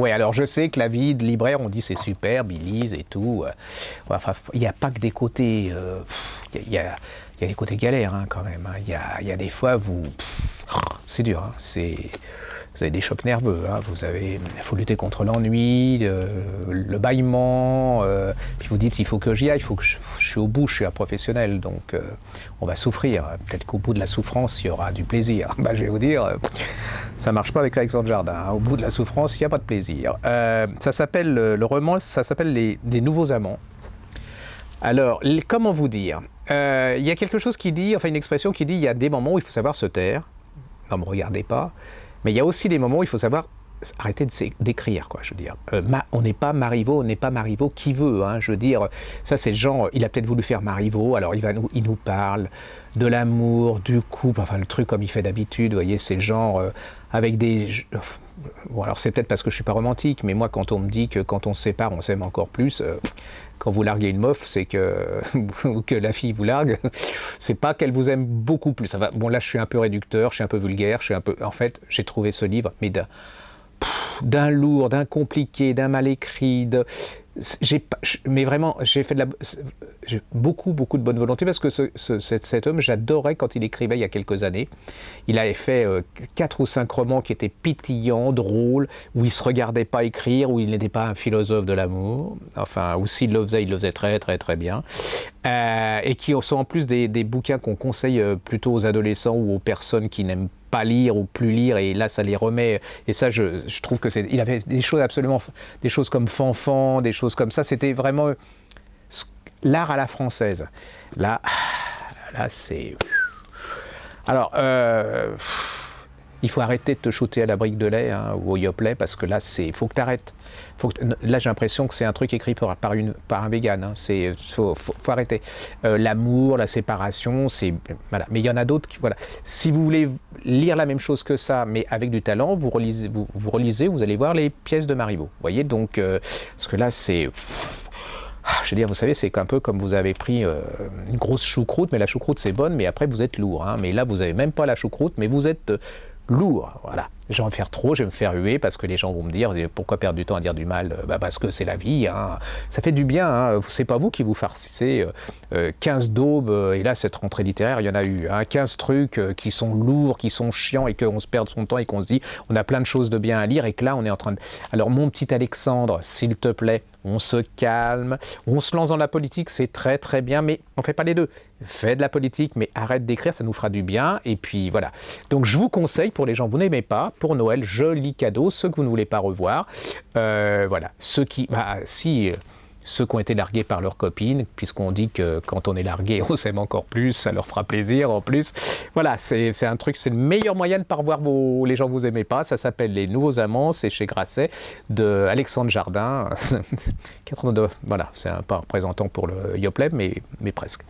Ouais, alors je sais que la vie de libraire, on dit c'est superbe, ils lisent et tout. Enfin, il n'y a pas que des côtés. Il y a des côtés galères hein, quand même. Il y a des fois, c'est dur. Hein, vous avez des chocs nerveux. Hein, il faut lutter contre l'ennui, le bâillement. Puis vous dites il faut que j'y aille, il faut que je suis au bout, je suis un professionnel. Donc on va souffrir. Peut-être qu'au bout de la souffrance, il y aura du plaisir. Bah, je vais vous dire. Ça marche pas avec Alexandre Jardin. Hein. Au bout de la souffrance, il n'y a pas de plaisir. Ça s'appelle le roman, ça s'appelle les Nouveaux Amants. Alors, comment vous dire il y a quelque chose qui dit, enfin une expression qui dit, il y a des moments où il faut savoir se taire. Non, me regardez pas. Mais il y a aussi des moments où il faut savoir arrêter d'écrire, quoi. Je veux dire, on n'est pas Marivaux, qui veut. Hein, je veux dire, ça c'est le genre. Il a peut-être voulu faire Marivaux. Alors il nous parle de l'amour, du couple, enfin le truc comme il fait d'habitude. Vous voyez, c'est le genre avec des. Bon, alors c'est peut-être parce que je suis pas romantique, mais moi quand on me dit que quand on se sépare, on s'aime encore plus. Quand vous larguez une meuf, c'est que que la fille vous largue, c'est pas qu'elle vous aime beaucoup plus. Ça va. Bon là, je suis un peu réducteur, je suis un peu vulgaire, En fait, j'ai trouvé ce livre, mais d'un lourd, d'un compliqué, d'un mal écrit. Mais vraiment, j'ai beaucoup de bonne volonté parce que cet homme, j'adorais quand il écrivait il y a quelques années. Il avait fait 4 ou 5 romans qui étaient pétillants, drôles, où il ne se regardait pas écrire, où il n'était pas un philosophe de l'amour. Enfin, ou s'il le faisait très très très bien. Et qui sont en plus des bouquins qu'on conseille plutôt aux adolescents ou aux personnes qui n'aiment pas lire ou plus lire, et là ça les remet, et ça je trouve que il avait des choses absolument, des choses comme Fanfan, des choses comme ça, c'était vraiment l'art à la française. Là c'est... Alors, il faut arrêter de te shooter à la brique de lait hein, ou au Yoplait, parce que là, il faut que tu arrêtes. Là, j'ai l'impression que c'est un truc écrit par un vegan. Hein. Faut arrêter. L'amour, la séparation, voilà. Mais il y en a d'autres qui... Voilà. Si vous voulez lire la même chose que ça, mais avec du talent, vous relisez, vous allez voir les pièces de Marivaux. Vous voyez, donc... parce que là, c'est... Je veux dire, vous savez, c'est un peu comme vous avez pris une grosse choucroute, mais la choucroute c'est bonne, mais après vous êtes lourd. Hein. Mais là, vous n'avez même pas la choucroute, mais vous êtes lourd. Voilà. Je vais en faire trop, je vais me faire huer parce que les gens vont me dire pourquoi perdre du temps à dire du mal parce que c'est la vie. Hein. Ça fait du bien. Hein. C'est pas vous qui vous farcissez 15 daubes, et là, cette rentrée littéraire, il y en a eu. Hein, 15 trucs qui sont lourds, qui sont chiants et qu'on se perd son temps et qu'on se dit on a plein de choses de bien à lire et que là, on est en train de. Alors, mon petit Alexandre, s'il te plaît, on se calme, on se lance dans la politique, c'est très très bien, mais on ne fait pas les deux. Fais de la politique, mais arrête d'écrire, ça nous fera du bien, et puis voilà. Donc je vous conseille, pour les gens que vous n'aimez pas, pour Noël, joli cadeau, ceux que vous ne voulez pas revoir, voilà, ceux qui ont été largués par leurs copines, puisqu'on dit que quand on est largué, on s'aime encore plus, ça leur fera plaisir en plus. Voilà, c'est un truc, c'est le meilleur moyen de ne pas revoir les gens que vous n'aimez pas. Ça s'appelle Les Nouveaux Amants, c'est chez Grasset, de Alexandre Jardin. Voilà, c'est pas un représentant pour le Yoplait, mais presque.